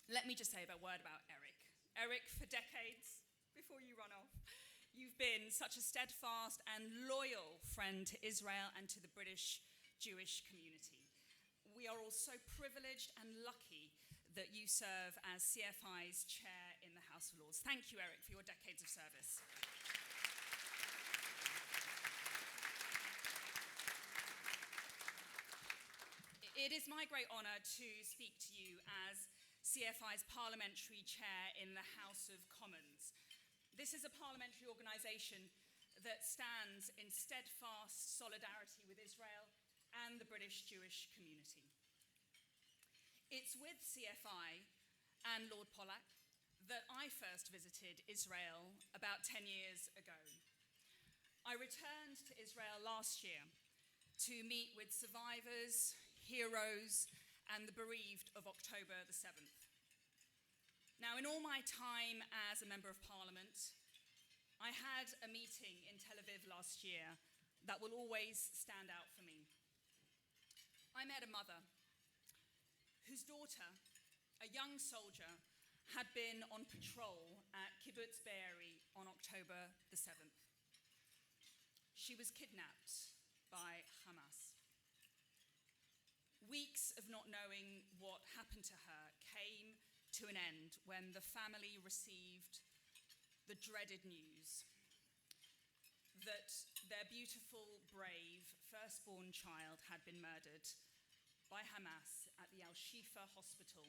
Let me just say a word about Eric. Eric, for decades, before you run off, you've been such a steadfast and loyal friend to Israel and to the British Jewish community. We are all so privileged and lucky that you serve as CFI's chair in the House of Lords. Thank you, Eric, for your decades of service. It is my great honour to speak to you as CFI's parliamentary chair in the House of Commons. This is a parliamentary organisation that stands in steadfast solidarity with Israel and the British Jewish community. It's with CFI and Lord Pollack that I first visited Israel about 10 years ago. I returned to Israel last year to meet with survivors, heroes, and the bereaved of October the 7th. Now, in all my time as a Member of Parliament, I had a meeting in Tel Aviv last year that will always stand out for me. I met a mother whose daughter, a young soldier, had been on patrol at Kibbutz Be'eri on October the 7th. She was kidnapped by Hamas. Weeks of not knowing what happened to her came to an end when the family received the dreaded news that their beautiful, brave, firstborn child had been murdered by Hamas at the Al-Shifa hospital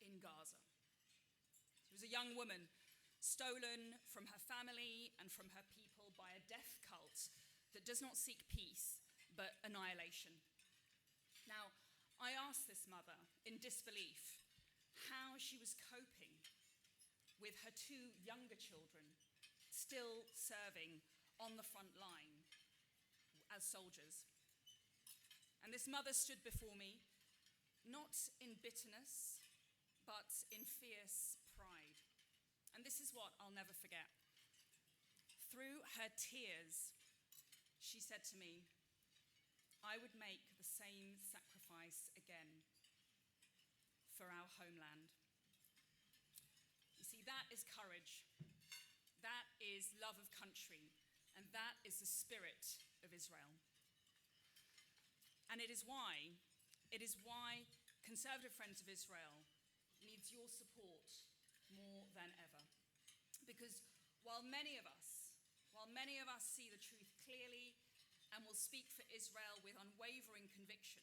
in Gaza. She was a young woman stolen from her family and from her people by a death cult that does not seek peace, but annihilation. Now, I asked this mother in disbelief how she was coping with her two younger children still serving on the front line as soldiers. And this mother stood before me, not in bitterness, but in fierce pride. And this is what I'll never forget. Through her tears, she said to me, "I would make the same sacrifice again for our homeland." You see, that is courage. That is love of country. And that is the spirit of Israel. And it is why Conservative Friends of Israel needs your support more than ever. Because while many of us see the truth clearly and will speak for Israel with unwavering conviction,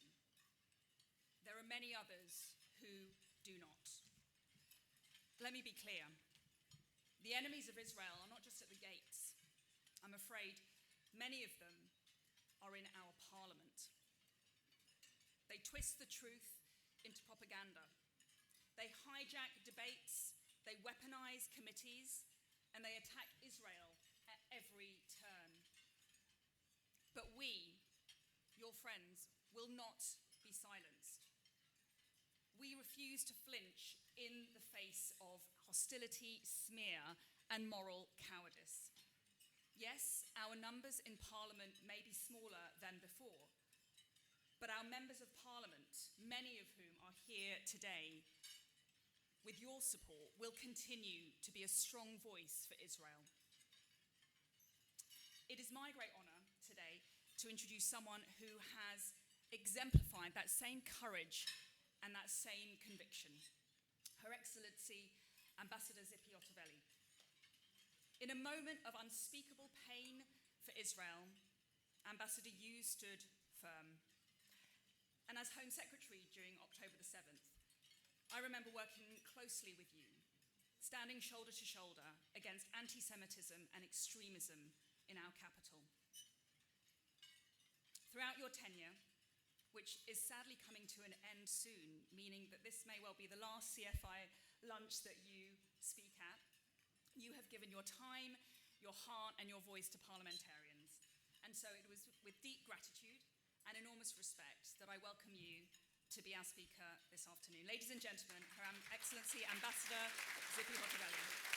there are many others who do not. Let me be clear. The enemies of Israel are not just at the gates. I'm afraid many of them are in our parliament. They twist the truth into propaganda. They hijack debates, they weaponize committees, and they attack Israel at every turn. But we, your friends, will not be silenced. We refuse to flinch in the face of hostility, smear, and moral cowardice. Yes, our numbers in Parliament may be smaller than before, but our members of Parliament, many of whom are here today, with your support, will continue to be a strong voice for Israel. It is my great honour today to introduce someone who has exemplified that same courage and that same conviction, Her Excellency Ambassador Zippy Ottobelli. In a moment of unspeakable pain for Israel, Ambassador, you stood firm. And as Home Secretary during October the 7th, I remember working closely with you, standing shoulder to shoulder against anti-Semitism and extremism in our capital. Throughout your tenure, which is sadly coming to an end soon, meaning that this may well be the last CFI lunch that you speak at, you have given your time, your heart, and your voice to parliamentarians. And so it was with deep gratitude and enormous respect that I welcome you to be our speaker this afternoon. Ladies and gentlemen, Her Excellency Ambassador Zippy Ottobelli.